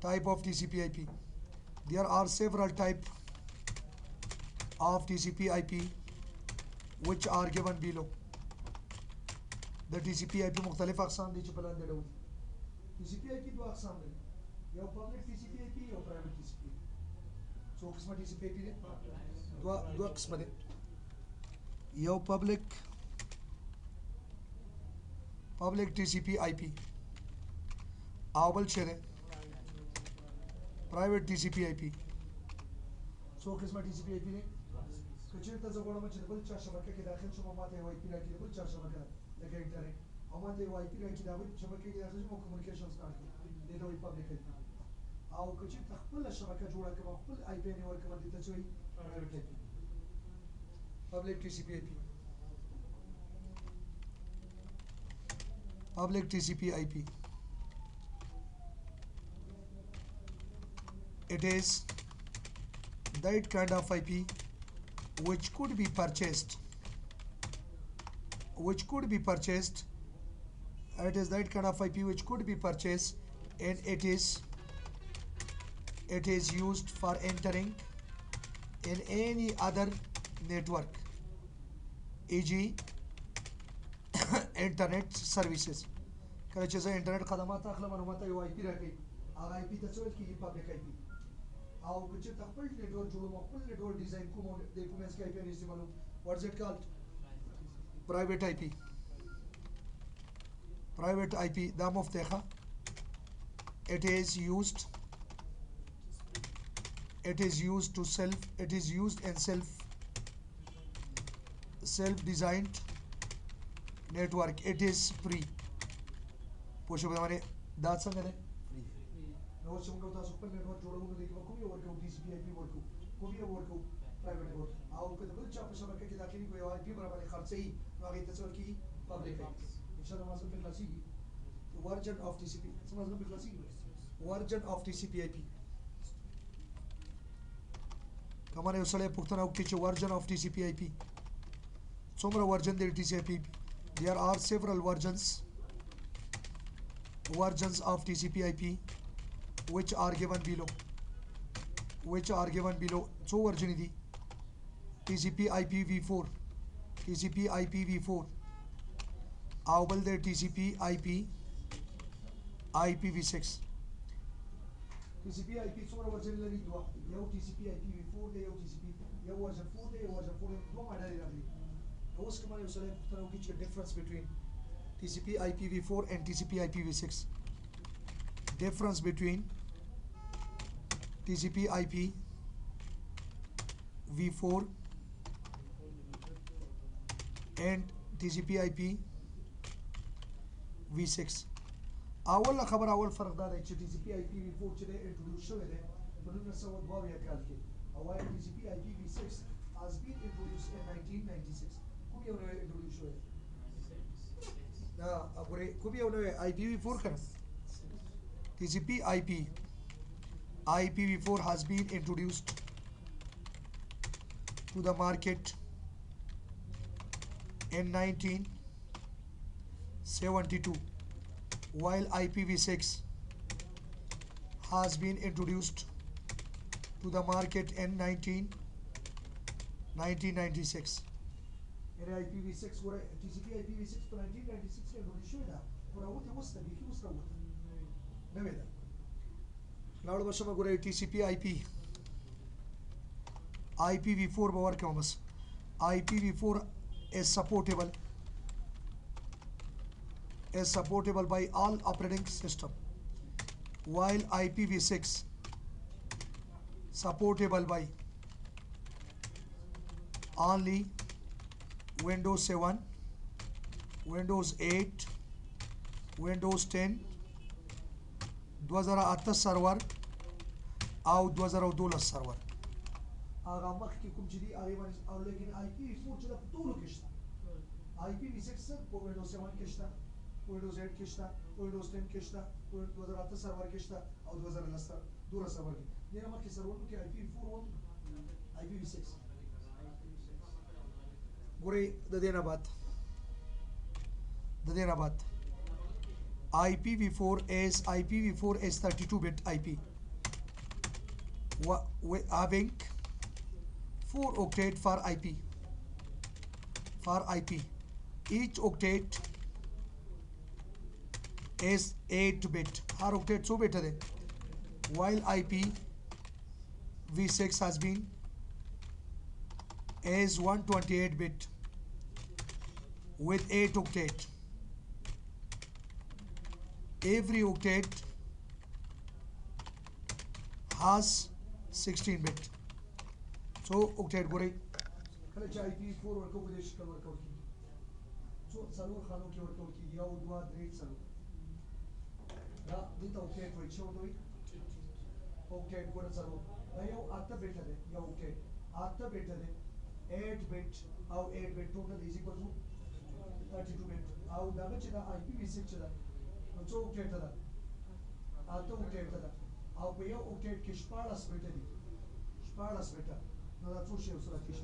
Type of TCP/IP. There are several types of TCP/IP which are given below. The TCP/IP مختلف أقسام دي چې په لاندې ډول TCP/IP دو أقسام لري یو public TCP/IP یو private TCP/IP. څو قسمه TCP/IP دي؟ دوه قسمه دي. یو public TCP/IP او بل څه دی؟ private TCP/IP. څو قسمه TCP/IP دي؟ که چېرته زه غواړم چې د بل چا شبکه کې داخل شم او ماته یو IP راکړي د بل چا شبکه لکه انټرنټ او ماته یو IP راکړي د هغوی شبکې کې داخل شم او کمیونیکیشن سټارټ کړم دې ته وایي public IP. او که چېرته خپله شبکه جوړه کړم او خپل IP یې ورکړم دې ته څه وایي private IP. public TCP/IP. Public TCP/IP. It is that kind of IP which could be purchased. It is that kind of IP which could be purchased, and it is used for entering in any other network, e.g. internet services. کله چې زه انټرنیټ خدمات اخلم نو ماته یو IP راکوي هغه IP ته څه ویل کېږي public IP. او که چېرته خپل نیټورک جوړوم او خپل نیټورک ډیزاین کوم او د په منځ کې IP استعمالوم what is it called private IP. private IP دا مفت دی ښه. it is used in self-designed network. it is free. پوه شو باندې دا څنګه دی free. نو اوس چې موږ تاسو خپل نیټورک جوړوو نو دې کې به کوم یو ورکوو TCP/IP ورکوو کوم یو ورکوو private ورکوو او که د بل چا په شبکه کې داخلي کوو یو IP برابرې خرڅوي نو هغې ته څه ورکېږي public IP. انشاءالله مازم پرې خلاصېږي version of TCP څه مازم پرې خلاصېږي version of TCP/IP. که مانه یو سړی پوښتنه وکړي چې version of TCP/IP څومره version دی TCP/IP. there are several versions of TCP/IP which are given below. څو ورژنې دي؟ TCP/IP v4 او بل دی TCP/IPv6. TCP/IP څومره ورژنې لري؟ دوه. یو TCP/IP v4 دی یو ورژن 4 دی یو ورژن 4 دی دوه ماډلې راغلي. اوس که مانه یو سړی پوښتنه وکړي چې difference between TCP/IPv4 and TCP/IPv6. difference between TCP/IPv4 and TCP/IPv6. اول فرق دا دی چې TCP/IPv4 چې دی انټروډیوس شوی دی په 1982 کال کې او وايي TCP/IPv6 has been introduced in 1996. کوم یو نوی انټروډیوس شوی دی؟ کوم یو نوی IPv4 کنه IPv4 has been introduced to the market in 1972 while IPv6 has been introduced to the market in 1996. IPv6 TCP/IPv6 په 1996 کې انټروډیوس شوی ده خو راوتې اوس ده بیخي اوس راوتې نوې ده. لاړو به شمه ګورئ IPv4 به ورکوم بس. IPv4 is supportable by all operating system while IPv6 supportable by only Windows 7, Windows 8, Windows 10, 2008 سرور او 2012 سرور. هغه مخکې کوم چې دي هغې باندې او لیکن IPv4 چې ده په ټولو کې شته. IPv6 په Windows 7 کې شته، Windows 8 کې شته، Windows 10 کې شته، 2008 سرور کې شته او 2012 سرور کې. دې نه مخکې سرورونو کې IPv4 و IPv6. ګورئ د دې نه بعد IPv4 is 32-bit IP. having 4 octet for IP. Each octet is 8 bit. Har octet so bit है, while IPv6 has been is 128 bit with 8 octet. Every octet has 16 bit. So octet go रही कल IP4 Virgo को देश का वर्कआउट की so ज़रूर खानों की वर्कआउट की या उद्वा द्रेट ज़रूर ना दिता octet वो इच्छा होती octet को ज़रूर ना यो आता बेटा दे या octet आता बेटा दे 8 bit और 8 bit total is equal to 32 bit और दामे चिदा IPv6 चिदा so octet दा आता octet दा और पे यो octet के स्पार्स बेटा दी स्पार्स बेटा ना दा तो शेयर सला किश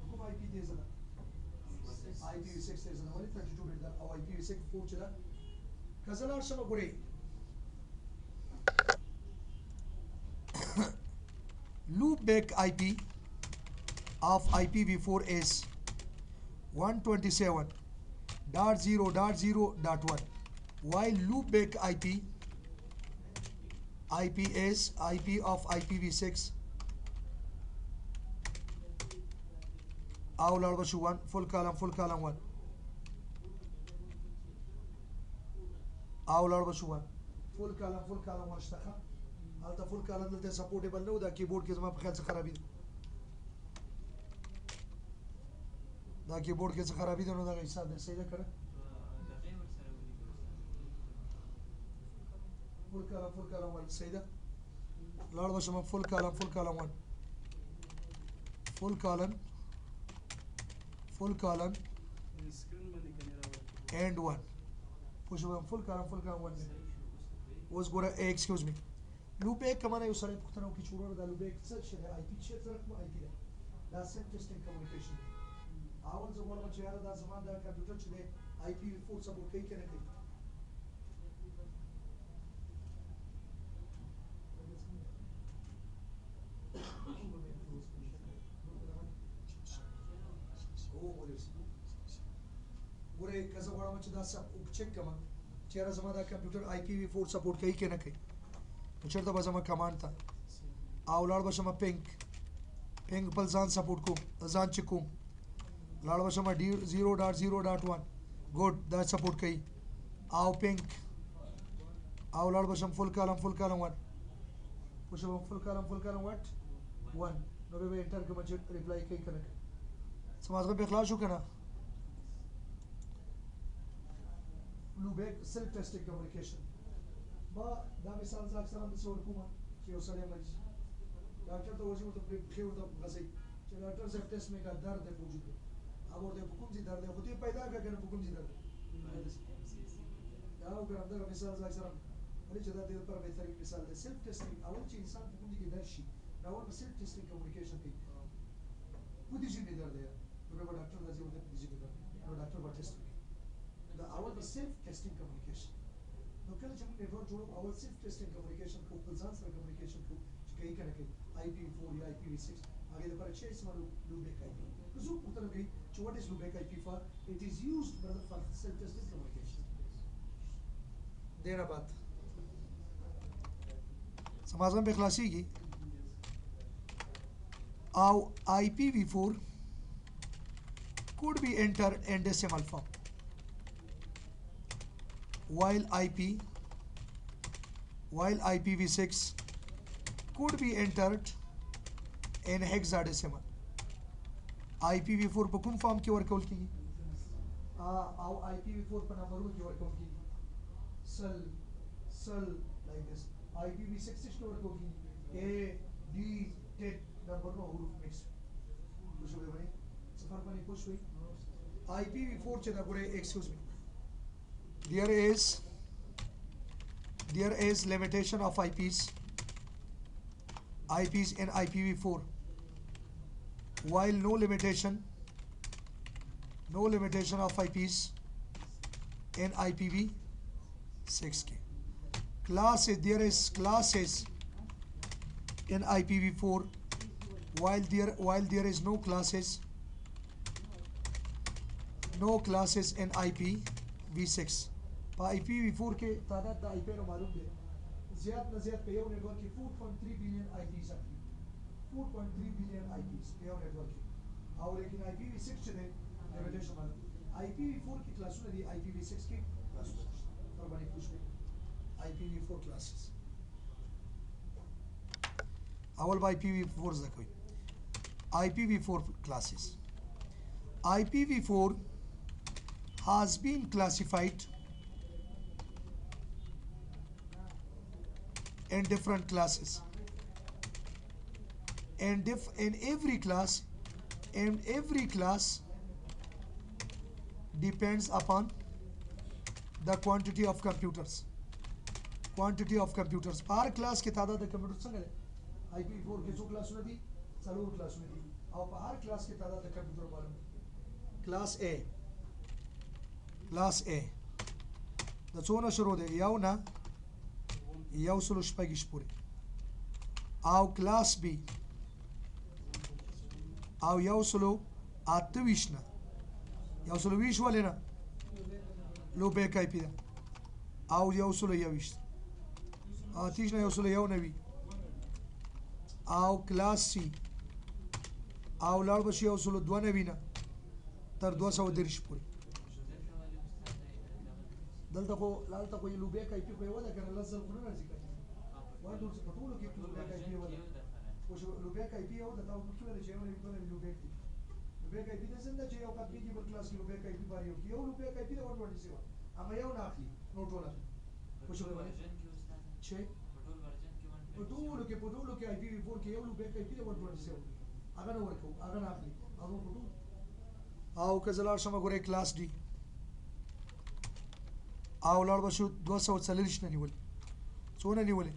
को IP तेज़ ना IPv6 तेज़ ना वाली 32 bit दा और IPv6 4 चिदा कज़लार शमा गुरे loopback IP of IPv4 is 127.0.0.1 while loopback IP is IP of IPv6 أو لاربا شو 1 full column 1 أو لاربا شو 1 full column 1 اشتخا هل full column دلته supportable نو دا keyboard كيزما بخيال سخرابي دا keyboard كيز خرابي ده نو دا حساب ده سيدا كره full column 1 سيدا لاربا شو full column 1 full column and 1 push full column 1 was gonna excuse me loopback كمان يوصل بختنا وكي شورور دا loopback شيء IP شيء رقم IP ده دا self testing communication اول زمان ما چهره دا زمان دا کمپیوټر چې دی IPv4 سپورټ کوي کنه کوي ګوره کزه غواړم چې دا سب چک کما چهره زما دا کمپیوټر IPv4 سپورټ کوي کنه کوي نو چرته به زما کمانډ ته او لاړ بشم پینګ بل ځان سپورټ کوم ځان چې کوم لاړ بشم 0.0.1 good دا سپورټ کوي او پینګ او لاړ بشم full column 1 پوښم full column 1 نو به انټر کوم چې ریپلای کوي کنه سمازغه به خلاص شو کنه loopback self testing communication ما دا مثال ځکه سره د څور کومه چې یو سړی مریض ډاکټر ته ورشي ورته خیر ورته غسي چې ډاکټر صاحب ټیسټ مې کا درد دی موجود دی अब और देखो कौन सी दर्द है खुद ही पैदा करके ना कौन सी दर्द या वो कर अंदर मिसाल ज़ाक सर अरे चला दे पर बेहतर मिसाल है सेल्फ टेस्टिंग अवल चीज़ इंसान कौन सी की दर्द शी ना वो सेल्फ टेस्टिंग कम्युनिकेशन की खुद ही चीज़ दर्द है तो मैं डॉक्टर दाजी होते खुद ही चीज़ दर्द है डॉक्टर बा टेस्ट द अवल सेल्फ टेस्टिंग कम्युनिकेशन नो कल जब नेटवर्क जोड़ो अवल सेल्फ टेस्टिंग कम्युनिकेशन को पल्सान सर कम्युनिकेशन को कहीं करने के IPv4 या IPv6 आगे तो पर अच्छे इसमें loopback IP so उत्तर गई so what is loopback IP for it is used brother for self testing communication देना बात समझ में बेखलासी की our IPv4 could be entered in decimal form while IPv6 could be entered in hexadecimal IPv4 په کوم فارم کې ورکول کیږي او IPv4 په نمبرونو کې ورکول کیږي سل like this IPv6 کې ورکول کیږي A D 10 نمبرونو حروف مکس پوښښ به باندې صفر باندې پوښښ IPv4 چې دا ګوره excuse me there is limitation of IPs in IPv4 while no limitation of IPs in IPv6 there is classes in IPv4 while there is no classes in IPv6 په IPv4 کې تعداد د IP نو معلوم دی زیات نه زیات په یو نیټورک کې 4.3 بلین IPs اخلي 4.3 بلین IPs په یو نیټورک کې او لیکن IPv6 چې دی لیمیټیشن معلوم IPv4 کې کلاسونه دي IPv6 کې کلاسونه پر باندې پوښتنه IPv4 classes اول با IPv4 زده کوي IPv4 classes IPv4 has been classified in different classes and in every class depends upon the quantity of computers per class के तादाद कंप्यूटर څنګه ده IPv4 کې څو کلاسونه دي څلور کلاسونه دي او په هر کلاس کې تعداد د کمپیوټر معلوم کلاس A د څونه شروع دی یو نه یو سلو شپږیش پورې او کلاس B او یو سلو اته ویش نه یو سلو ویش ولې نه لو بیک IP ده او یو سلو یویش آتیش نه یو سلو یو نوي او کلاس C او لاړ بشي یو سلو دوه نوي نه تر 230 پورې دلته خو لو بیک IP په یو ده کنه لزل خو نه راځي کنه وای ټول څه په ټولو کې لو بیک IP ولا او لو بیک IP یو ده تاسو څه ولې چې یو نه په لو بیک IP د څنګه چې یو کاپی دی بل کلاس کې لو بیک IP باندې یو لو بیک IP د 127 اما یو نه اخلي نو ټول اخلي خو شو باندې چې په ټولو کې IPv4 کې یو لو بیک IP د 127 هغه نه ورکو هغه نه اخلي او کزلار شمه ګورې کلاس دی او لاړ بشو 240 نه نیول څونه نیولې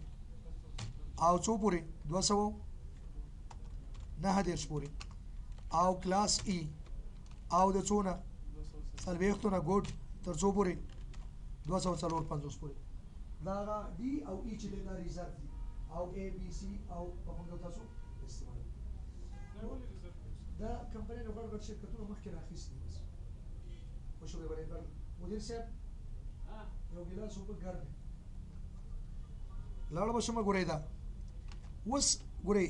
او څو پورې 209 پورې او کلاس E او د څونه سلويختونه ګوډ تر څو پورې 245 پورې دا D او E چې دا ریزرو دي او A B C او په کومه تاسو استعمال دا کمپنۍ نو ګډ شرکتونو مخکې راخیستي بس خو شو به ورته مدیر صاحب یو ګلاس په ګرمه لاړ بشمه ګورې دا وس ګورې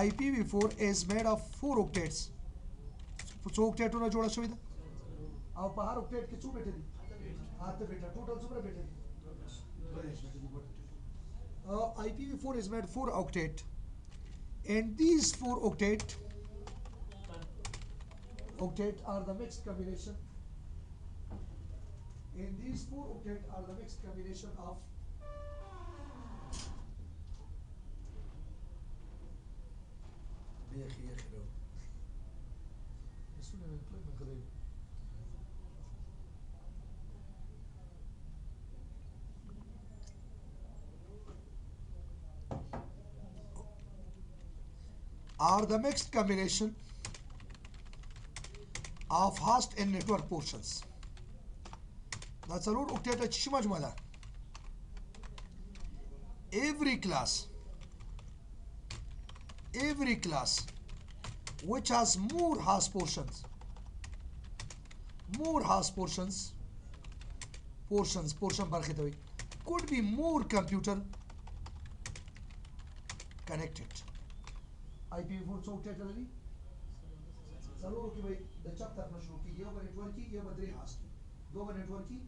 IPv4 is made of 4 octets څو octetونه جوړه شوې ده او په هر octet کې څو بیټه دي 8 بیټه ټوټل څومره بیټه دي IPv4 is made 4 octet and these 4 octet are the mixed combination of of host and network portions. دا څلور اوکټیټه چې مجموعه ده every class which has more host portions portion برخه ته وي could be more computer connected IPv4 څو اوکټیټه لري څلور کې وي د چپ طرف شروع کی یو نیټورک کی یو درې هاست دو نیټورک کی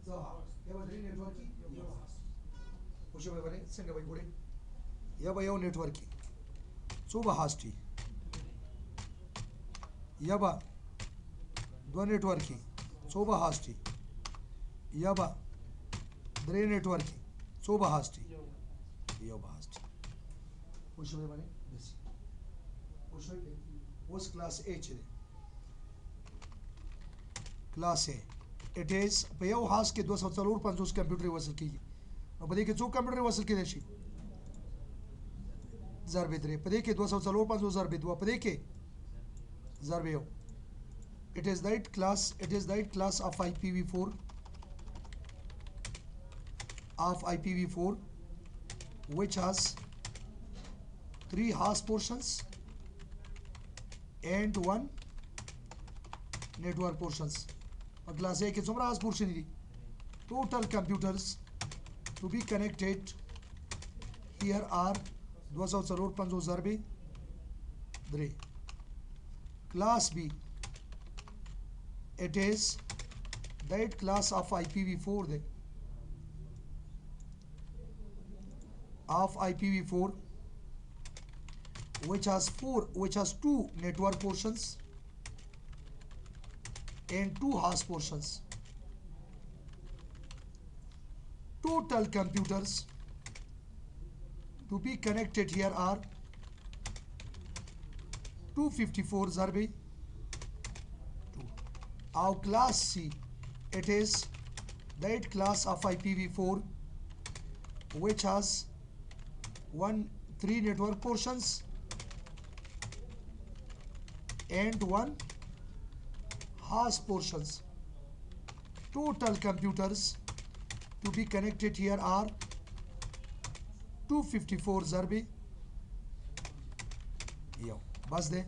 دو هاست یو درې نیټورک کی یو هاست خو شوی باندې څنګه وای ګورې یو نیټورک کی څو به هاست یا با دو نیټورک کی څو به هاست یا با درې نیټورک کی څو به هاست یو به هاست خو شوی باندې دسی خو شوی was class A چه class A it is په یو هاست کې 254 کمپیوټر وصل کیږي او په دې کې څو کمپیوټر وصل کېدای شي ضرب 3 په دې کې 254 ضرب 2 په دې کې ضرب 1 it is that class of IPv4 of IPv4 which has 3 host portions and 1 network portions. Class A के Chumra host portion the. Total computers to be connected here are 204 zarbe 3. Class B, it is that class of IPv4 de of IPv4 which has 2 network portions and 2 host portions. Total computers to be connected here are 254 zarbe 2. Our class C, it is that class of IPv4 which has 3 network portions and 1 host portions. Total computers to be connected here are 254 zarbe. Yo, bas de.